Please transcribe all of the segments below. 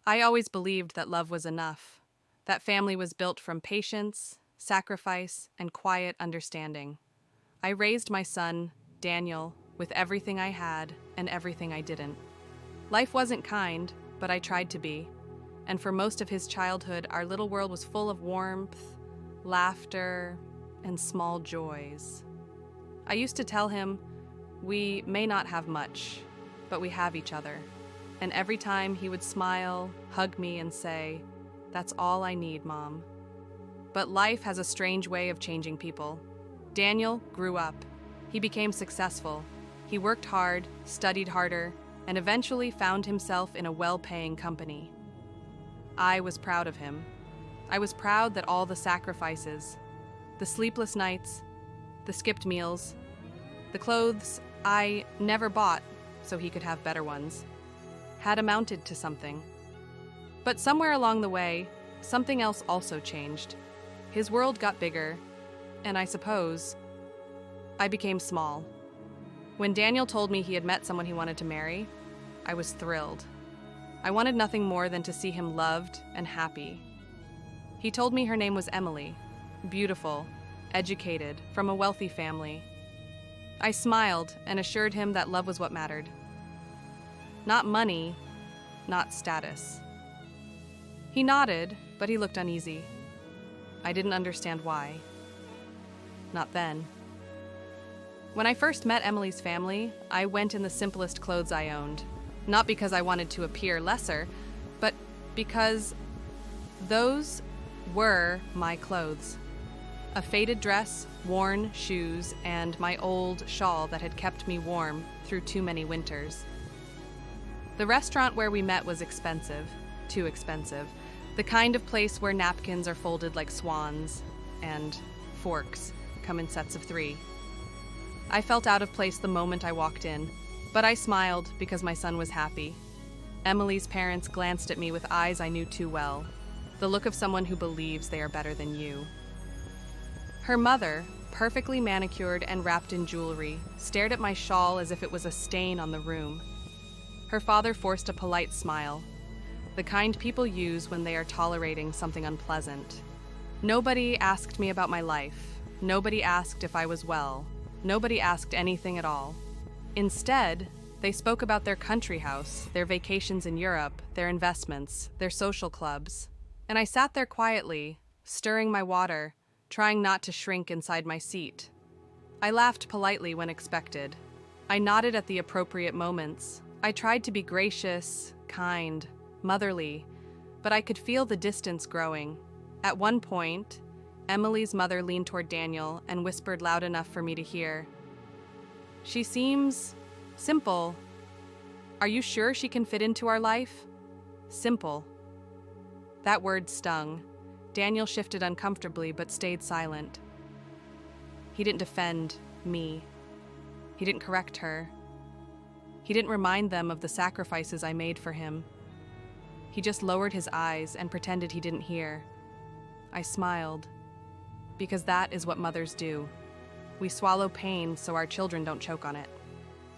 I always believed that love was enough, that family was built from patience, sacrifice, and quiet understanding. I raised my son, Daniel, with everything I had and everything I didn't. Life wasn't kind, but I tried to be. And for most of his childhood, our little world was full of warmth, laughter, and small joys. I used to tell him, we may not have much, but we have each other. And every time he would smile, hug me, and say, "That's all I need, Mom." But life has a strange way of changing people. Daniel grew up. He became successful. He worked hard, studied harder, and eventually found himself in a well-paying company. I was proud of him. I was proud that all the sacrifices, the sleepless nights, the skipped meals, the clothes I never bought so he could have better ones, had amounted to something. But somewhere along the way, something else also changed. His world got bigger, and I suppose I became small. When Daniel told me he had met someone he wanted to marry, I was thrilled. I wanted nothing more than to see him loved and happy. He told me her name was Emily, beautiful, educated, from a wealthy family. I smiled and assured him that love was what mattered. Not money, not status. He nodded, but he looked uneasy. I didn't understand why. Not then. When I first met Emily's family, I went in the simplest clothes I owned. Not because I wanted to appear lesser, but because those were my clothes. A faded dress, worn shoes, and my old shawl that had kept me warm through too many winters. The restaurant where we met was expensive, too expensive. The kind of place where napkins are folded like swans, and forks come in sets of 3. I felt out of place the moment I walked in, but I smiled because my son was happy. Emily's parents glanced at me with eyes I knew too well, the look of someone who believes they are better than you. Her mother, perfectly manicured and wrapped in jewelry, stared at my shawl as if it was a stain on the room. Her father forced a polite smile, the kind people use when they are tolerating something unpleasant. Nobody asked me about my life. Nobody asked if I was well. Nobody asked anything at all. Instead, they spoke about their country house, their vacations in Europe, their investments, their social clubs. And I sat there quietly, stirring my water, trying not to shrink inside my seat. I laughed politely when expected. I nodded at the appropriate moments. I tried to be gracious, kind, motherly, but I could feel the distance growing. At one point, Emily's mother leaned toward Daniel and whispered loud enough for me to hear, "She seems simple. Are you sure she can fit into our life?" Simple. That word stung. Daniel shifted uncomfortably but stayed silent. He didn't defend me. He didn't correct her. He didn't remind them of the sacrifices I made for him. He just lowered his eyes and pretended he didn't hear. I smiled, because that is what mothers do. We swallow pain so our children don't choke on it.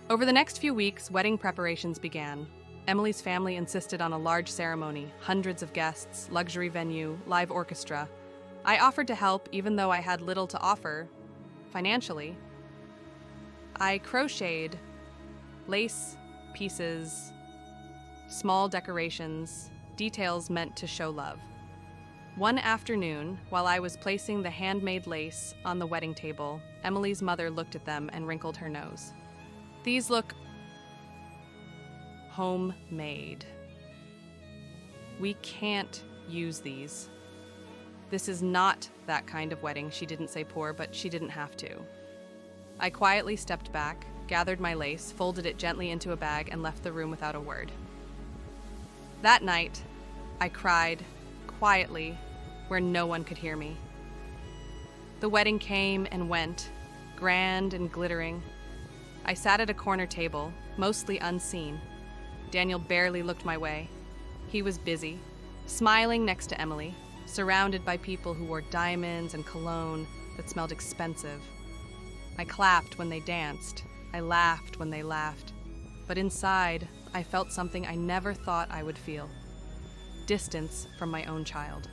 Over the next few weeks, wedding preparations began. Emily's family insisted on a large ceremony, hundreds of guests, luxury venue, live orchestra. I offered to help even though I had little to offer financially. I crocheted lace pieces, small decorations, details meant to show love. One afternoon, while I was placing the handmade lace on the wedding table, Emily's mother looked at them and wrinkled her nose. "These look homemade. We can't use these. This is not that kind of wedding." She didn't say poor, but she didn't have to. I quietly stepped back, gathered my lace, folded it gently into a bag, and left the room without a word. That night, I cried, quietly, where no one could hear me. The wedding came and went, grand and glittering. I sat at a corner table, mostly unseen. Daniel barely looked my way. He was busy, smiling next to Emily, surrounded by people who wore diamonds and cologne that smelled expensive. I clapped when they danced. I laughed when they laughed. But inside, I felt something I never thought I would feel. distance from my own child.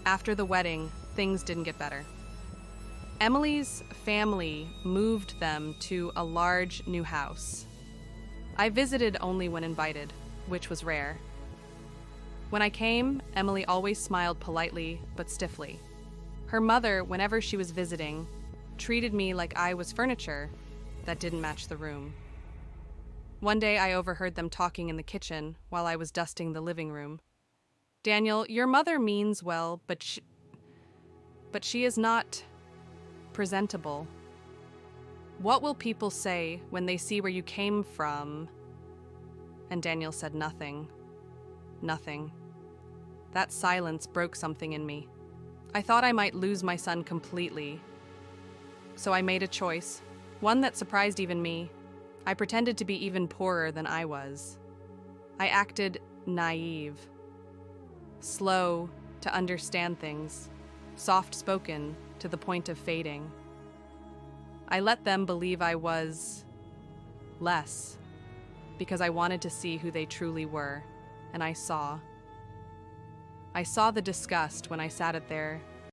After the wedding, things didn't get better. Emily's family moved them to a large new house. I visited only when invited, which was rare. When I came, Emily always smiled politely but stiffly. Her mother, whenever she was visiting, treated me like I was furniture that didn't match the room. One day I overheard them talking in the kitchen while I was dusting the living room. "Daniel, your mother means well, but she is not presentable. What will people say when they see where you came from?" And Daniel said nothing. Nothing. That silence broke something in me. I thought I might lose my son completely. So I made a choice, one that surprised even me. I pretended to be even poorer than I was. I acted naive, slow to understand things, soft-spoken to the point of fading. I let them believe I was less because I wanted to see who they truly were, and I saw. I saw the disgust when I sat at their